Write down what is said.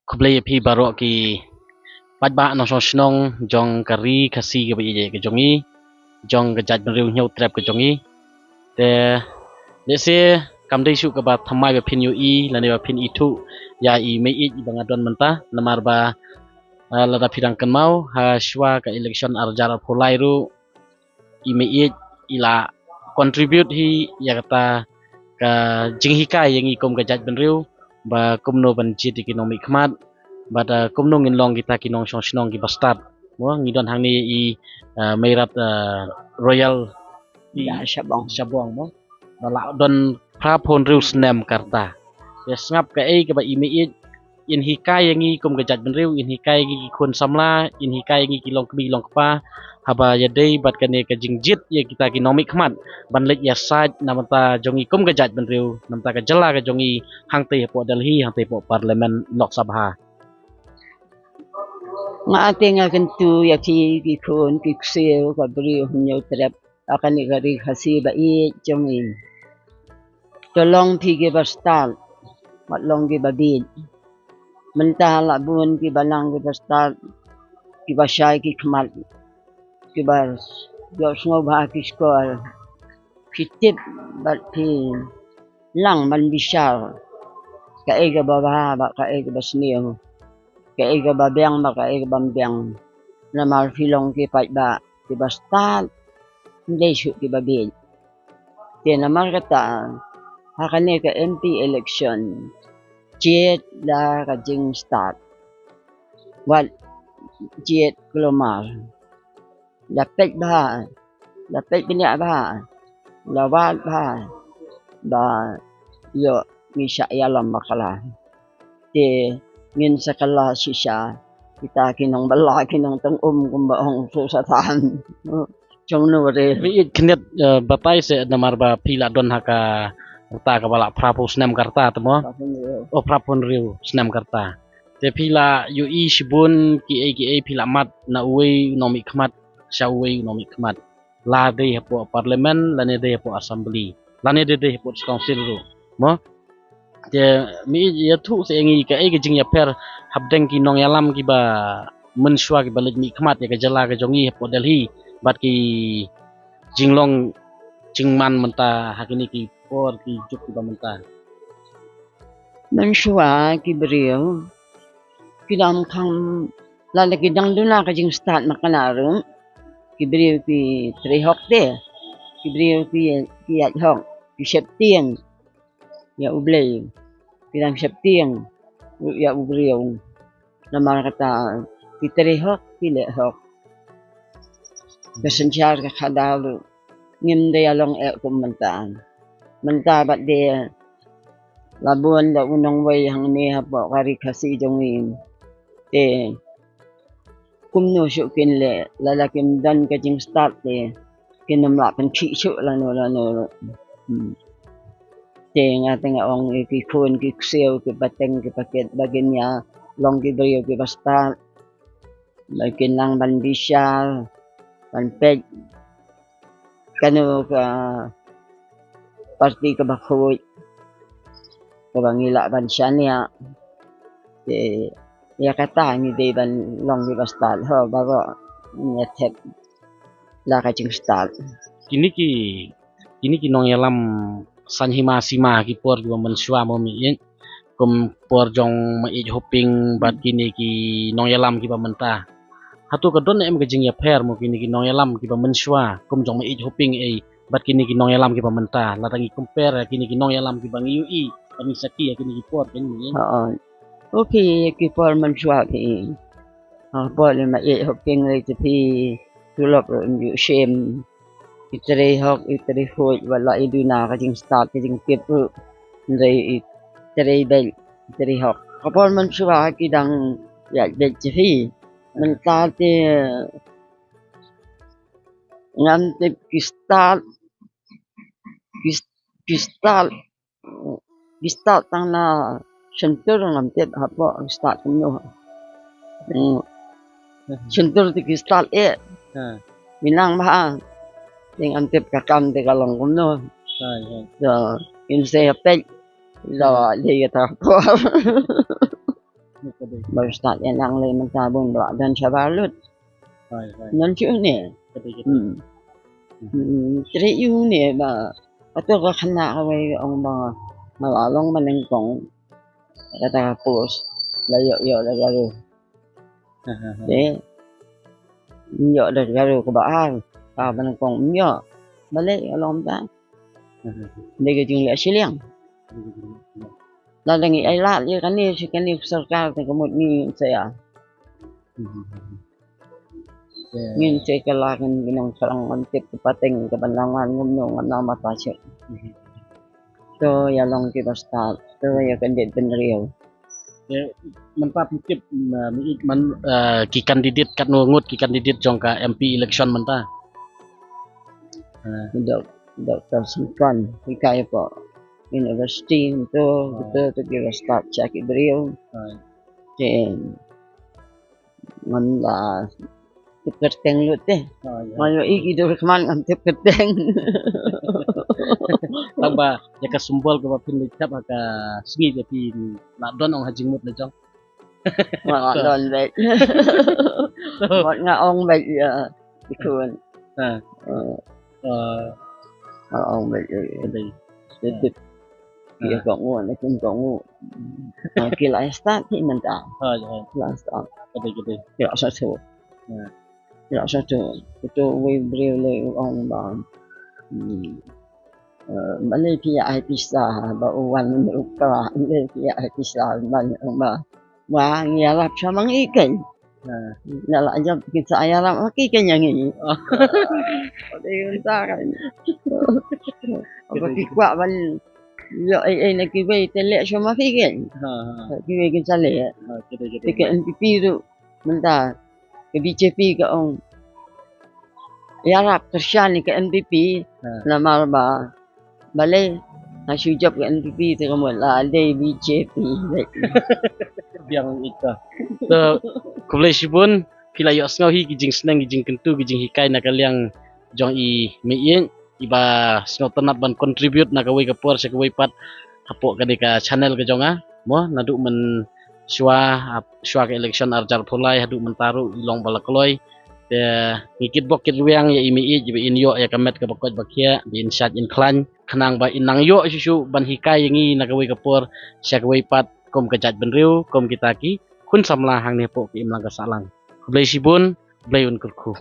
kublai pi baro ki patba no snong jong kari khasi ke bi ke jongi jong ke jat beriu nyau trap ke jongi te lese kamdai su ke ba thamai ba phin yu I lane ba phin itu ya I me I bangadon menta namar ba lada pirang kenmau ha shwa ka election arjar pholai ru I me I ila contribute hi ya kata ka jinghikai yang I kom ke jat beriu ba kumno ban jit economic khmat but kumno ngin long kita kinong shong snong ki bastard mo ngidon hang ni I meirat royal Ya Sabong. Sabong mo bala don pra phon riu snem karta ya ngap ka ai ka ba I me I in hikai yang I kom ke jat benriu in hikai gi khun samla in hikai gi kilong kbi long kpa haba ya dei bat kane ka jingjit ya kita economic khmat ban lek ya saj namata jongi kom ke jat benriu namta ka jala ka jongi hangte po Delhi hangte po parlimen Lok Sabha Nga ating akantu ya ki kun ki kseo ka brio hunyo trap akan ni kari khasi ba I jongin. Tolong pigi bastal matlong ki babid. Mentala bun ki balang ki bastal ki basay ki khmal ki bas yo sngo ba ki skor kitip bat pi lang man bisal ka ega baba ba ka ega basniyo ka ega babyang ba ka ega bambyang na mal filong ki pat ba ki bastal hindi su ki babid tiyan naman kata hakane ka MP election jet la ka jing start wat jet kelomar dapat banyak bah lawat bah ba yo misa yalam makala te ngin sakala sisa kita kinong bala kinong tang kumbahong susatan chong no re bi knet batai se namar ba pila don haka ta ka bala prapu snem karta temo o prapon riu snem karta te pila yu I shibun ki ai pila mat na uwe nomi khmat sha uwe nomi khmat la de po parlimen lane de po assembly lane de po council ru mo te mi ya thu se ngi ka ai ke jing ya per habdeng ki nong yalam ki ba menshwa ki balit mi khmat ya ka jala ka jongi po Delhi bat ki jinglong jingman menta hakini ki por ki juk ki ba menta Mansua ki brio kidam khang lalaki dang duna ka jing start makanaru ki brio ki trehok de ki brio ki at hok ki septieng ya ublay kidam septieng ya ubrio namar kata ki trehok ki lehok kesencar ka khadalu ngim de along e kumentaan menta bat de labuan da unang way hang ni hapo kari kasi jongin te kumno syu kinle lalakim dan ka jing start le kinamla pan chi syu lano te nga tenga ong ki kun ki kseo ki bateng ki paket bagenya long ki brio ki basta bakin lang ban bisal ban peg kanu ka parti ka bakhoy kabangila ban syania te ya kata ni de ban long di bastal ho bago nyetep la ka jing start kini ki nong yalam sanhima sima ki por ki menshwa mo mi yen kum por jong ma I hoping bat kini ki nong yalam ki ba menta hatu ka don em ka jing ya pher mo kini ki nong yalam ki ba menshwa kum jong ma I hoping ai bat kini ki nong yalam ki ba menta latangi compare kini ki nong yalam ki bang ui kami saki kini ki por kini oo okay ki por man shwa ki por le ma I hoping le ti tulop yu shem itre hok itre hoy wala iduna ka jing start ka jing tip re itre bel itre hok kapor man shwa ki dang ya bel ti man ta te ngam te ki start tang na sentur ngam te hapo start no sentur te ki start minang ba ting antip kakam te kalong kumno so inse apel lo le ta por baru start yang nang le mentabun doa dan sabalut non chu ne tre yu ne ba atau ka khana ka wai ong ba malalong manengkong kata pos layo yo la garu de yo la garu ko ba ka manengkong yo balik alom ta de ke jing le siliang la lengi ai la ye kan ni sarkar te kamut ni saya ngin saya kelakan ginang sarang antip pateng kebanlangan ngumno ngana mata cek so ya long ki basta so ya kan det benriu man pa pikip man ki kandidat kat ngut ki kandidat jong ka MP election man ta Dr. Sultan hikai po university itu kita kira start cek beliau dan mana keteng lu teh mayo iki do keman antip keteng tamba ya ka sumbol ka pin licap ka singi tapi na don ong hajing mut le jong ma don bet mot nga ong bet ya ikun ong bet dei sedip kia kong ngu na kun kong ngu kila start ki menta last start dei ya satu ya satu itu we beliau le ong ba Malaysia ai pisah ba uwan ukra Malaysia ai pisah man ba wa ngarap samang ikan la aja kita ayam lagi ikan yang ini dia entar apa kuat ban yo nak kibai telek sama ikan kibai kan sale ikan NPP tu mentah ke BJP ke ong yarap tersyani ke NPP nama ba balai nasujab ke NPP tu kamu lah ada BJP biang ika so kublai sibun pila yo snau hi gijing senang gijing kentu gijing hikai na kaliang jong i meien iba snau tanap ban contribute na kawai kapor sa kawai pat hapok ka ka channel ka jonga mo nadu men shwa ke election arjar pulai hadu mentaru ilong balakloy te ngikit bok kit luang ya imi jibe in yo ya kamet ka bakot bakia di inshat in klan khanang ba inang yo susu ban hikai yangi na kawai kapor sa kawai pat kom kajat benriu kom kitaki kun samla hang nepo ki imlang kasalang blai sibun blai un kurku